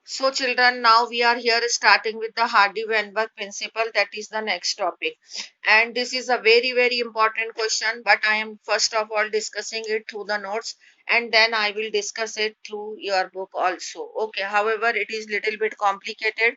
So children, now we are here starting with the Hardy-Weinberg principle. That is the next topic. And this is a very important question, but I am first of all discussing it through the notes and then I will discuss it through your book also. Okay, however, it is little bit complicated,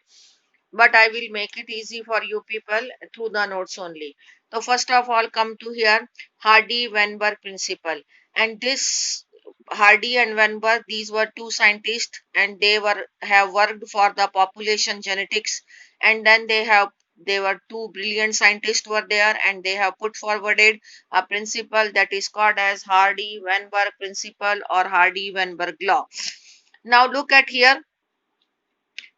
but I will make it easy for you people through the notes only. So first of all, come to here Hardy-Weinberg principle. And this Hardy and Weinberg, these were two scientists, and they have worked for the population genetics, and then they were two brilliant scientists were there, and they have put forwarded a principle that is called as Hardy-Weinberg principle or Hardy-Weinberg law. Now look at here.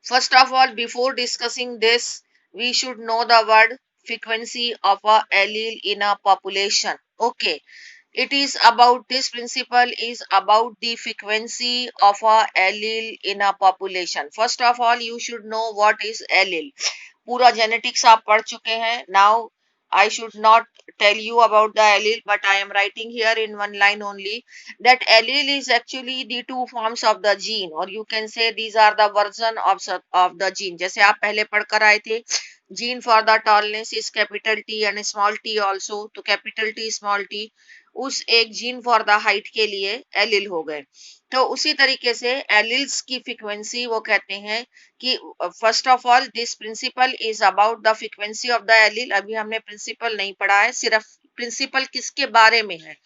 First of all, before discussing this, we should know the word frequency of a allele in a population. Okay, it is about this principle is about the frequency of a allele in a population. First of all, you should know what is allele. पूरा genetics आप पढ़ चुके हैं. Now I should not tell you about the allele, but I am writing here in one line only that allele is actually the two forms of the gene, or you can say these are the version of the gene. जैसे आप पहले पढ़ कर आए थे, gene for the tallness is capital T and small t also. तो capital T small t उस एक जीन फॉर द हाइट के लिए एलिल हो गए. तो उसी तरीके से एलिल्स की फ्रीक्वेंसी वो कहते हैं कि first of all this principle is about the frequency of the allele. अभी हमने प्रिंसिपल नहीं पढ़ा है, सिर्फ प्रिंसिपल किसके बारे में है,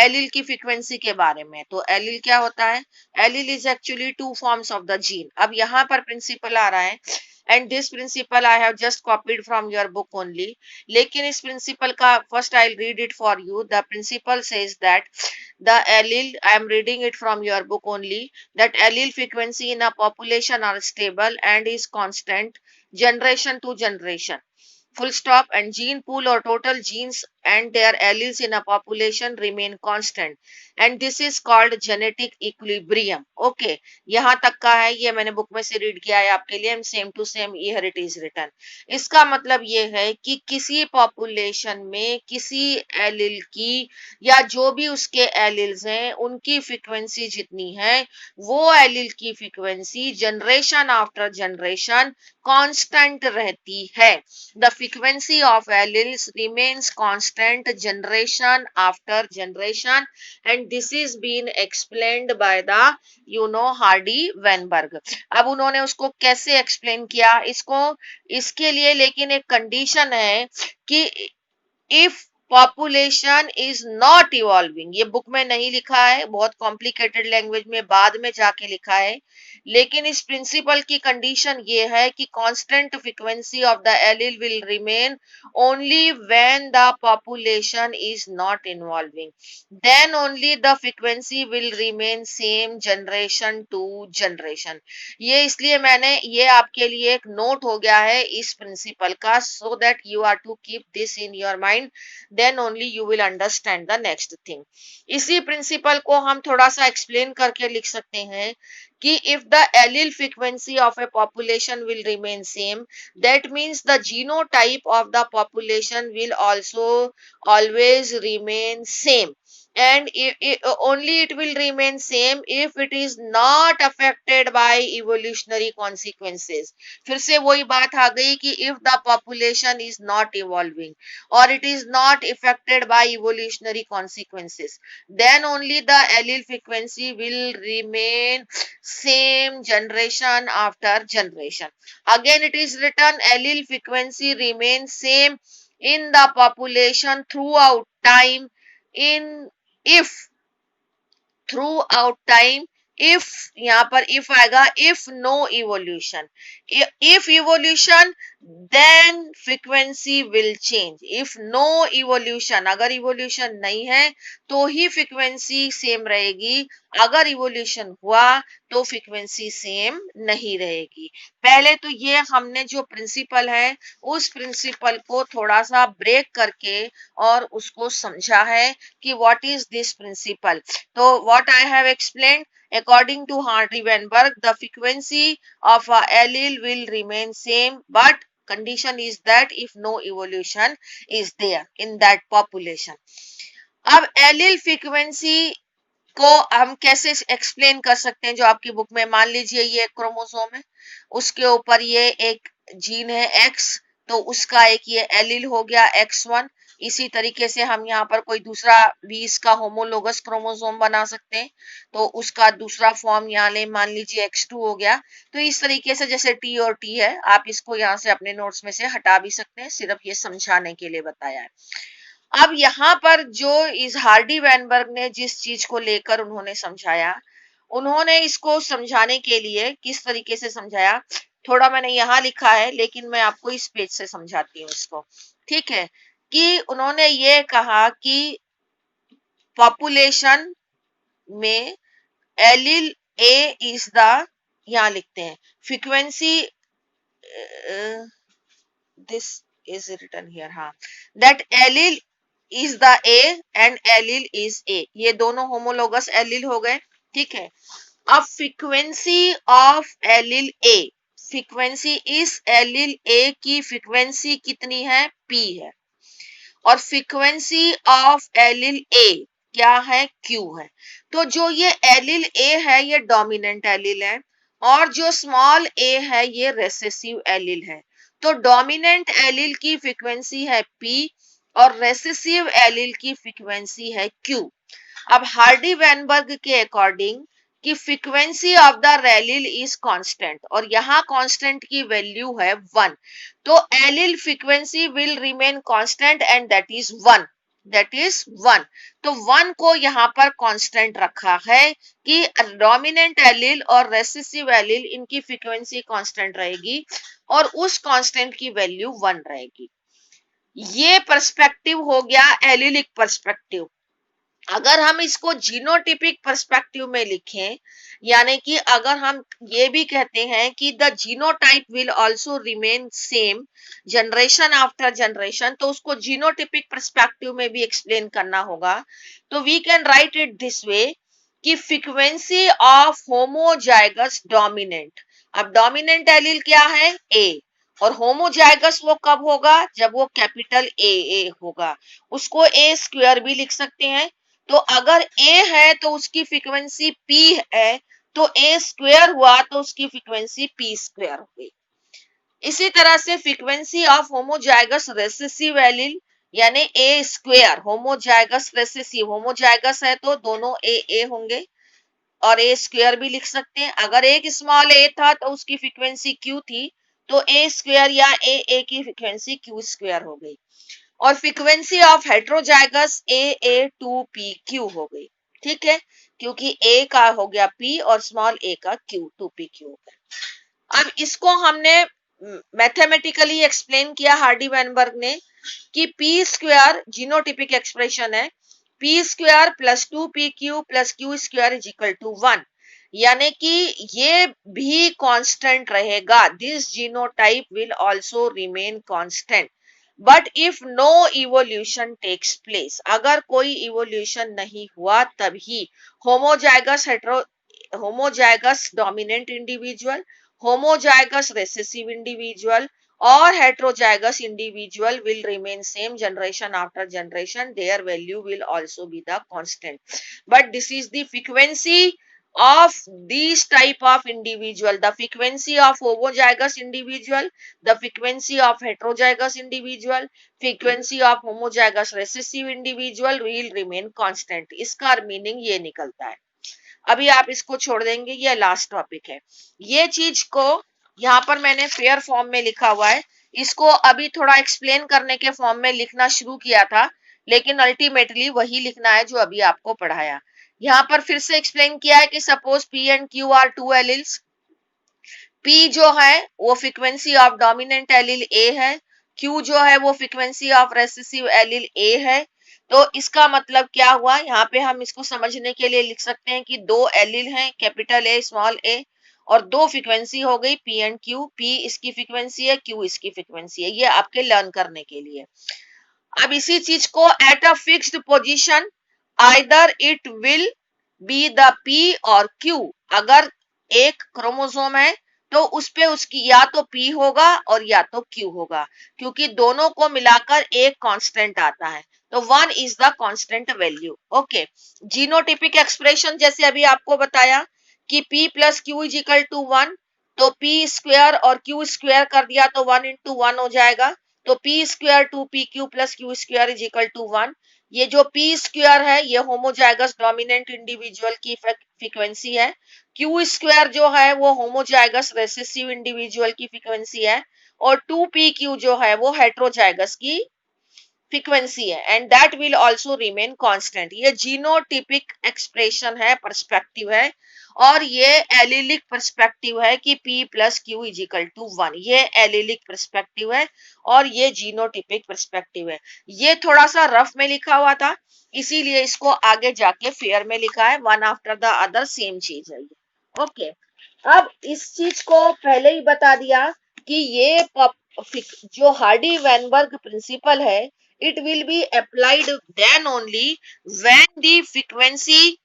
एलिल की फ्रीक्वेंसी के बारे में. तो एलिल क्या होता है, allele is actually two forms of the gene. अब यहाँ पर प्रिंसिपल आ रहा है and this principle I have just copied from your book only. लेकिन इस principle का first I'll read it for you. The principle says that the allele, I am reading it from your book only, that allele frequency in a population are stable and is constant generation to generation. Full stop. And gene pool or total genes and their alleles in a population remain constant, and this is called genetic equilibrium. Okay, यहाँ तक का है, ये मैंने book में से read किया है आपके लिए. Same to same here it is written. इसका मतलब ये है कि किसी पॉपुलेशन में किसी एलिल की या जो भी उसके एलिल्स हैं उनकी फ्रीक्वेंसी जितनी है, वो एलिल की frequency generation after generation constant रहती है. The frequency of alleles remains constant generation after generation, and this is been explained by the Hardy-Weinberg. अब उन्होंने उसको कैसे एक्सप्लेन किया इसको, इसके लिए लेकिन एक कंडीशन है कि if population is not evolving, ये बुक में नहीं लिखा है, बहुत कॉम्प्लिकेटेड लैंग्वेज में बाद में जाके लिखा है, लेकिन इस प्रिंसिपल की कंडीशन ये है कि constant frequency of the allele will remain only when the population is not involving, then only the frequency will remain same generation to generation. ये इसलिए मैंने ये आपके लिए एक नोट हो गया है इस प्रिंसिपल का, so that you are to keep this in your mind, then only you will understand the next thing. इसी प्रिंसिपल को हम थोड़ा सा एक्सप्लेन करके लिख सकते हैं कि if the allele frequency of a population will remain same, that means the genotype of the population will also always remain same, and only it will remain same if it is not affected by evolutionary consequences. फिर से वही बात आ गई कि if the population is not evolving or it is not affected by evolutionary consequences, then only the allele frequency will remain same generation after generation. Again it is written allele frequency remains same in the population throughout time, in if throughout time, if यहाँ पर if आएगा, if no evolution, if evolution then frequency will change. if no evolution, अगर evolution नहीं है तो ही frequency same रहेगी, अगर evolution हुआ तो frequency same नहीं रहेगी. पहले तो ये हमने जो प्रिंसिपल है उस प्रिंसिपल को थोड़ा सा ब्रेक करके और उसको समझा है कि व्हाट इज दिस प्रिंसिपल. तो what I have explained, according to Hardy-Weinberg, the frequency of a allele will remain same, but condition is that if no evolution is there in that population. अब allele frequency को हम कैसे explain कर सकते हैं? जो आपकी बुक में, मान लीजिए ये एक क्रोमोसोम है, उसके ऊपर ये एक जीन है एक्स, तो उसका एक ये एलील हो गया X1। इसी तरीके से हम यहाँ पर कोई दूसरा भी इसका होमोलोगस क्रोमोसोम बना सकते हैं, तो उसका दूसरा फॉर्म यहाँ ले, मान लीजिए X2 हो गया। तो इस तरीके से जैसे T और T है, आप इसको यहाँ से अपने नोट्स में से हटा भी सकते हैं, सिर्फ ये समझाने के लिए बताया है। अब यहाँ पर जो इस हार्डी वैनबर्ग ने जिस चीज को लेकर उन्होंने समझाया, उन्होंने इसको समझाने के लिए किस तरीके से समझाया, थोड़ा मैंने यहाँ लिखा है, लेकिन मैं आपको इस पेज से समझाती हूँ इसको। ठीक है, कि उन्होंने ये कहा कि पॉपुलेशन में एलिल ए इज द, यहाँ लिखते हैं frequency, this is written here, हाँ, that allele is the A and allele is A, ये दोनों होमोलोगस एलिल हो गए। ठीक है, अब frequency of allele A, frequency इस एलिल ए की फ्रीक्वेंसी कितनी है? P है। और फ्रीक्वेंसी ऑफ एलिल ए क्या है? Q है। तो जो ये एलिल ए है ये डोमिनेंट एलिल है, और जो स्मॉल ए है ये रेसेसिव एलिल है। तो डोमिनेंट एलिल की फ्रीक्वेंसी है P और रेसेसिव एलिल की फ्रीक्वेंसी है Q। अब हार्डी वैनबर्ग के अकॉर्डिंग कि frequency of the allele is constant, और यहाँ कांस्टेंट की वैल्यू है 1, तो allele frequency will remain constant and that is 1, that is 1। तो 1 को यहाँ पर कांस्टेंट रखा है कि डोमिनेंट एलिल और रेसेसिव एलिल इनकी फ्रीक्वेंसी कांस्टेंट रहेगी, और उस कांस्टेंट की वैल्यू 1 रहेगी। ये पर्सपेक्टिव हो गया एलिलिक पर्सपेक्टिव। अगर हम इसको जीनोटिपिक पर्सपेक्टिव में लिखें, यानी कि अगर हम ये भी कहते हैं कि the genotype will also remain same generation after generation, तो उसको जीनोटिपिक पर्सपेक्टिव में भी एक्सप्लेन करना होगा। तो we can write it this way कि फ्रीक्वेंसी ऑफ होमोजाइगस डोमिनेंट, अब डोमिनेंट एलील क्या है? ए, और होमोजाइगस वो कब होगा? जब वो कैपिटल ए होगा, उसको ए स्क्वायर भी लिख सकते हैं। तो अगर A है तो उसकी फ्रीक्वेंसी P है, तो A स्क्वायर हुआ तो उसकी फ्रीक्वेंसी P स्क्वायर हो गई। इसी तरह से frequency of homozygous recessive allele यानी A square, homozygous recessive, homozygous है तो दोनों A होंगे, और A स्क्वायर भी लिख सकते हैं। अगर एक स्मॉल a था तो उसकी फ्रीक्वेंसी Q थी, तो A स्क्वायर या A की फ्रीक्वेंसी Q स्क्वायर हो गई। और फ्रीक्वेंसी ऑफ हेट्रोजाइगस A2PQ हो गई। ठीक है, क्योंकि A का हो गया P और स्मॉल a का Q, 2PQ हो गया। अब इसको हमने मैथमेटिकली एक्सप्लेन किया हार्डी वैनबर्ग ने कि P स्क्वायर जीनोटिपिक एक्सप्रेशन है, P square plus 2PQ plus Q square is equal to 1, यानी कि ये भी कांस्टेंट रहेगा। This genotype will also remain constant but if no evolution takes place, अगर कोई इवोल्यूशन नहीं हुआ तभी homozygous dominant individual, homozygous recessive individual और heterozygous individual will remain same generation after generation, their value will also be the constant, but this is the frequency of these type of individual, the frequency of homozygous individual, the frequency of heterozygous individual, frequency of homozygous recessive individual will remain constant। इसका meaning ये निकलता है। अभी आप इसको छोड़ देंगे, ये लास्ट टॉपिक है। ये चीज को यहाँ पर मैंने फेयर फॉर्म में लिखा हुआ है, इसको अभी थोड़ा एक्सप्लेन करने के फॉर्म में लिखना शुरू किया था, लेकिन अल्टीमेटली वही लिखना है जो अभी आपको पढ़ाया। यहाँ पर फिर से एक्सप्लेन किया है कि suppose P and Q are two alleles, P जो है वो frequency of dominant allele A है, Q जो है वो frequency of recessive allele A है। तो इसका मतलब क्या हुआ? यहाँ पे हम इसको समझने के लिए लिख सकते हैं कि दो एलिल हैं, कैपिटल A स्मॉल a, और दो फ्रीक्वेंसी हो गई P एंड Q, P इसकी फ्रीक्वेंसी है, Q इसकी फ्रीक्वेंसी है, ये आपके लर्न करने के लिए। अब इसी चीज को at a fixed position either it will be the P और Q, अगर एक क्रोमोसोम है तो उस पे उसकी या तो P होगा और या तो Q होगा, क्योंकि दोनों को मिलाकर एक कांस्टेंट आता है। तो 1 is the constant value. Okay, genotypic expression जैसे अभी आपको बताया कि p plus Q is equal to 1, तो p स्क्वायर और q स्क्वायर कर दिया तो 1 इंटू 1 हो जाएगा, तो p square two P Q plus Q square is equal to 1। ये जो p स्क्वायर है ये होमोजाइगस डोमिनेंट इंडिविजुअल की फ्रीक्वेंसी है, q स्क्वायर जो है वो होमोजाइगस रिसेसिव इंडिविजुअल की फ्रीक्वेंसी है, और 2pq जो है वो हेट्रोजाइगस की फ्रीक्वेंसी है, and that will also remain constant. ये जीनोटिपिक एक्सप्रेशन है, पर्सपेक्टिव है, और ये एलिलिक पर्सपेक्टिव है कि p plus Q is equal to 1, ये एलिलिक पर्सपेक्टिव है और ये जीनोटिपिक पर्सपेक्टिव है। ये थोड़ा सा रफ में लिखा हुआ था, इसीलिए इसको आगे जाके फेयर में लिखा है, one after the other same चीज है ये। ओके, अब इस चीज को पहले ही बता दिया कि ये जो हार्डी वेनबर्ग प्रिंसिपल है, it will be applied then only when the frequency